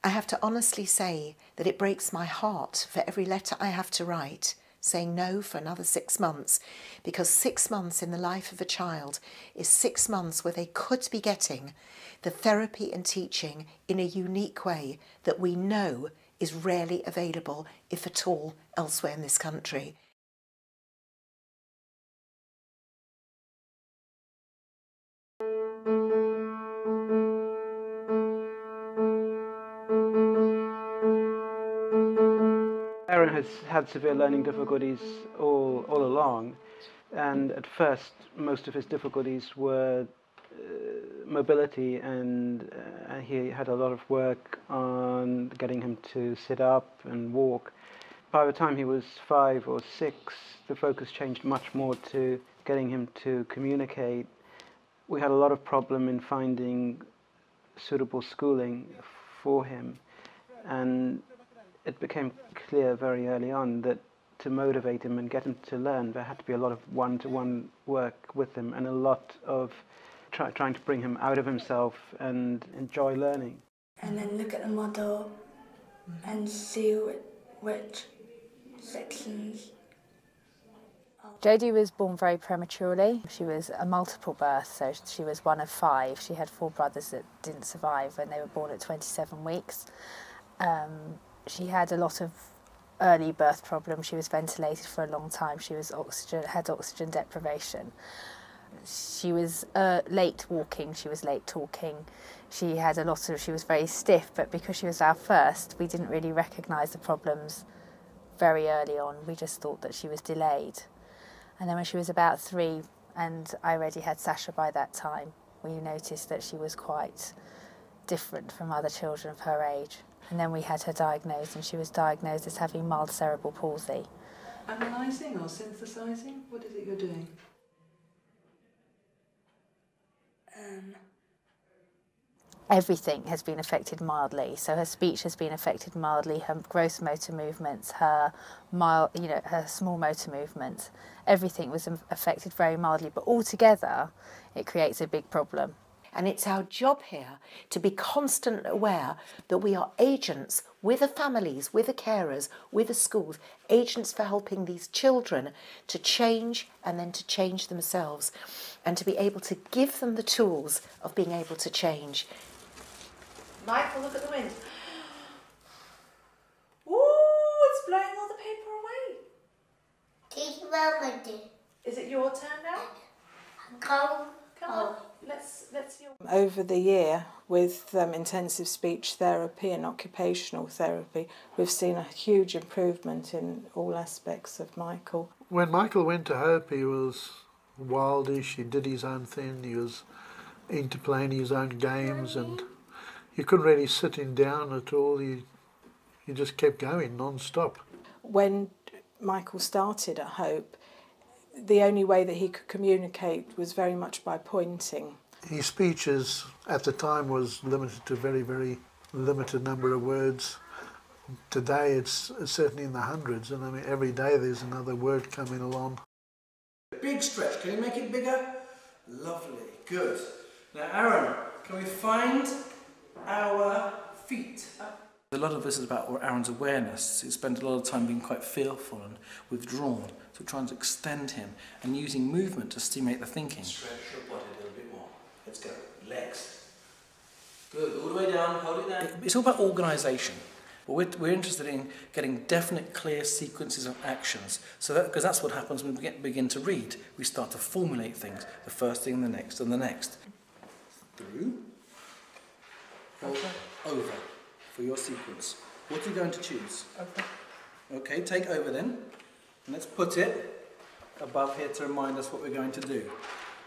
I have to honestly say that it breaks my heart for every letter I have to write saying no for another 6 months, because 6 months in the life of a child is 6 months where they could be getting the therapy and teaching in a unique way that we know is rarely available, if at all, elsewhere in this country. Aaron has had severe learning difficulties all along, and at first most of his difficulties were mobility, and he had a lot of work on getting him to sit up and walk. By the time he was 5 or 6, the focus changed much more to getting him to communicate. We had a lot of problem in finding suitable schooling for him, and it became clear very early on that to motivate him and get him to learn, there had to be a lot of one-to-one work with him and a lot of trying to bring him out of himself and enjoy learning. And then look at the model and see which sections. Jodie was born very prematurely. She was a multiple birth, so she was one of 5. She had 4 brothers that didn't survive when they were born at 27 weeks. She had a lot of early birth problems. She was ventilated for a long time. She was had oxygen deprivation. She was late walking. She was late talking. She was very stiff, but because she was our first, we didn't really recognise the problems very early on. We just thought that she was delayed. And then when she was about 3, and I already had Sasha by that time, we noticed that she was quite different from other children of her age. And then we had her diagnosed, and she was diagnosed as having mild cerebral palsy. Analysing or synthesising? What is it you're doing? Everything has been affected mildly. So her speech has been affected mildly, her gross motor movements, her small motor movements. Everything was affected very mildly, but altogether it creates a big problem. And it's our job here to be constantly aware that we are agents with the families, with the carers, with the schools, agents for helping these children to change and then to change themselves, and to be able to give them the tools of being able to change. Michael, look at the wind. Ooh, it's blowing all the paper away. Is it your turn now? Come on. Let's hear. Over the year, with intensive speech therapy and occupational therapy, we've seen a huge improvement in all aspects of Michael. When Michael went to Hope, he was wildish, he did his own thing, he was into playing his own games, and he couldn't really sit him down at all. He just kept going non-stop. When Michael started at Hope, the only way that he could communicate was very much by pointing. His speeches at the time was limited to very, very limited number of words. Today it's certainly in the hundreds, and I mean every day there's another word coming along. Big stretch, can you make it bigger? Lovely, good. Now Aaron, can we find our feet? A lot of this is about Aaron's awareness. He spent a lot of time being quite fearful and withdrawn, so trying to extend him and using movement to stimulate the thinking. Stretch your body a little bit more. Let's go. Legs. Good. All the way down. Hold it down. It's all about organisation. But we're interested in getting definite, clear sequences of actions. So because that's what happens when we begin to read. We start to formulate things. The first thing, the next, and the next. Through. Over. For your sequence. What are you going to choose? Okay, take over then. And let's put it above here to remind us what we're going to do.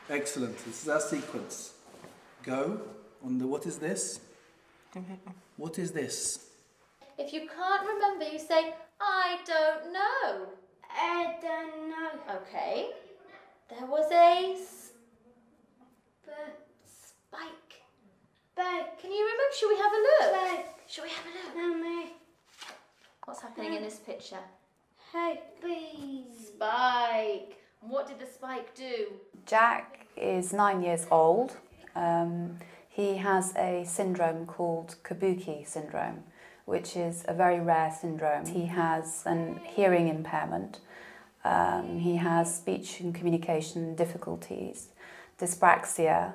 Excellent. This is our sequence. Go on the what is this? What is this? If you can't remember, you say, I don't know. I don't know. Okay. There was a spike. Bag. Can you remember? Shall we have a look? Bag. Shall we have a look? Mommy. What's happening in this picture? Hey, please. Spike. And what did the spike do? Jack is 9 years old. He has a syndrome called Kabuki syndrome, which is a very rare syndrome. He has an hearing impairment. He has speech and communication difficulties, dyspraxia,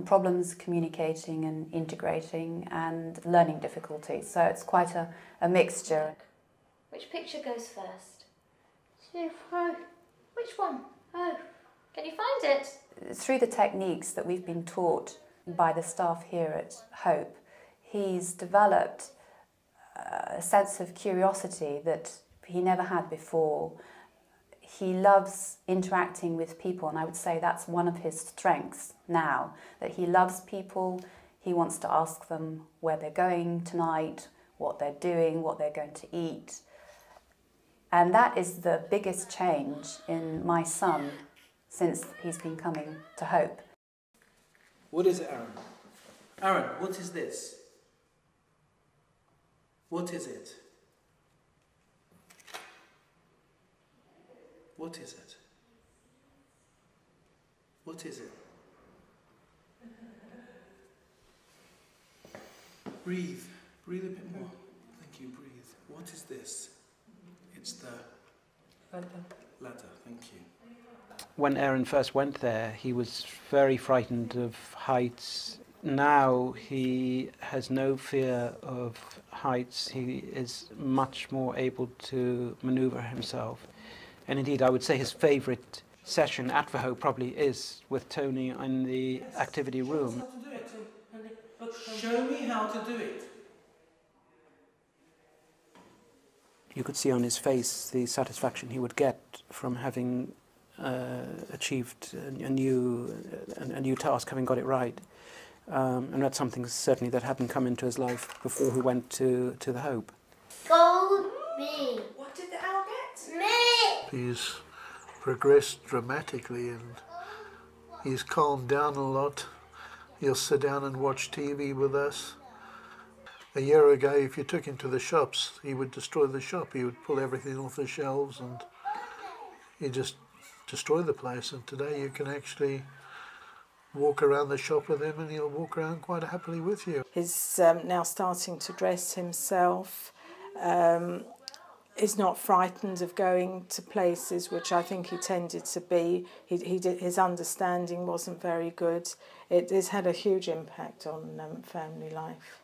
problems communicating and integrating, and learning difficulties. So it's quite a mixture. Which picture goes first? Oh. Which one? Oh. Can you find it? Through the techniques that we've been taught by the staff here at Hope, he's developed a sense of curiosity that he never had before. He loves interacting with people, and I would say that's one of his strengths now, that he loves people. He wants to ask them where they're going tonight, what they're doing, what they're going to eat. And that is the biggest change in my son since he's been coming to Hope. What is it, Aaron? Aaron, what is this? What is it? What is it? What is it? Breathe. Breathe a bit more. Thank you, breathe. What is this? It's the ladder. Thank you. When Aaron first went there, he was very frightened of heights. Now he has no fear of heights. He is much more able to maneuver himself. And indeed, I would say his favourite session at the Hope probably is with Tony in the activity room. Show me how to do it. You could see on his face the satisfaction he would get from having achieved a new task, having got it right. And that's something certainly that hadn't come into his life before he went to the Hope. Gold me. What did the owl get? Me. He's progressed dramatically and he's calmed down a lot. He'll sit down and watch TV with us. A year ago, if you took him to the shops, he would destroy the shop. He would pull everything off the shelves and he'd just destroy the place. And today you can actually walk around the shop with him and he'll walk around quite happily with you. He's now starting to dress himself. He's not frightened of going to places, which I think he tended to be. His understanding wasn't very good. It has had a huge impact on family life.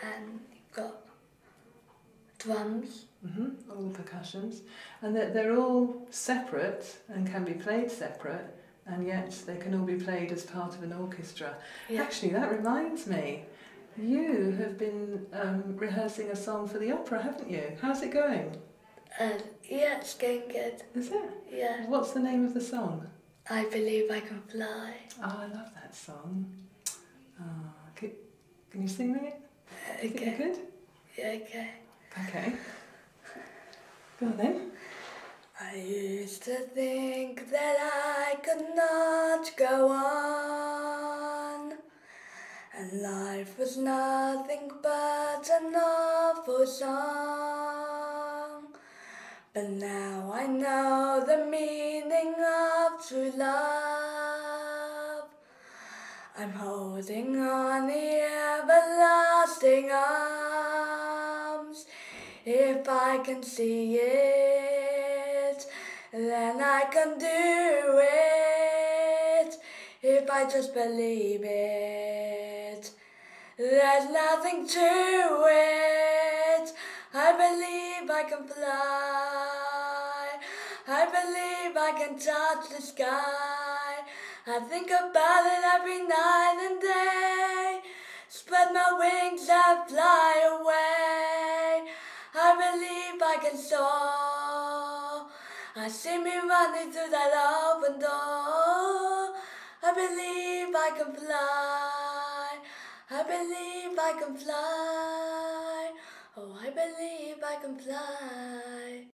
And you've got drums. All the percussions. And they're all separate and can be played separate, and yet they can all be played as part of an orchestra. Yeah. Actually, that reminds me, you have been rehearsing a song for the opera, haven't you? How's it going? Yeah, it's going good. Is it? Yeah. What's the name of the song? I believe I can fly. Oh, I love that song. Oh, can you sing me it? You think you Okay. could? Yeah, okay. Okay. Go on then. I used to think that I could not go on, and life was nothing but an awful song. But now I know the meaning of true love. I'm holding on the everlasting arms. If I can see it, then I can do it. If I just believe it, there's nothing to it. I believe I can fly. I believe I can touch the sky. I think about it every night and day. Spread my wings and fly away. I believe I can soar. I see me running through that open door. I believe I can fly. I believe I can fly. Oh, I believe I can fly.